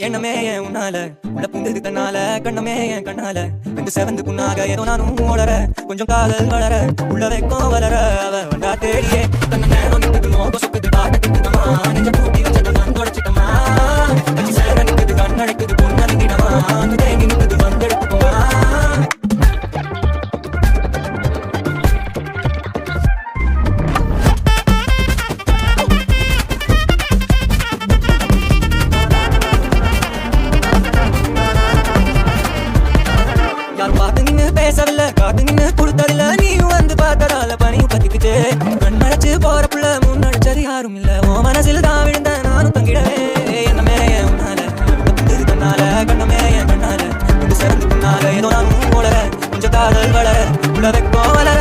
எண்ணமே என் உன்னால உள்ள புந்தது தன்னால கண்ணமே என் கண்ணால ரெண்டு செவந்து புண்ணாக ஏதோ நானும் ஓடற கொஞ்சம் காதல் வளர உள்ள வைக்கும் வளர அவ வந்தா தேடியே தன்ன நேரம் நிற்குது மோக சுக்குது பாட்டுமா நெஞ்ச பூட்டி வச்சத நான் தொடச்சிட்டமா கட்சி சேர நிற்குது கண்ணடைக்குது பொண்ணறிஞ்சிடமா தேங்கி நிற்குது வந்தெடுத்துக்குமா யாரும் பார்த்து நின்னு பேசவில்லை காத்து நின்னு கொடுத்ததில்ல நீயும் வந்து பார்த்ததால பனியும் பத்திக்குச்சு கண்ணடைச்சு போற புள்ள முன்னடிச்சது யாரும் இல்ல ஓ மனசில் தான் விழுந்த நானும் தங்கிடவே என்னமே என் உன்னால புந்தது தன்னால கண்ணமே என் கண்ணால சிறந்து புண்ணால ஏதோ நானும் ஓடற கொஞ்சம் காதல் வளர உள்ள வைக்கோ வளர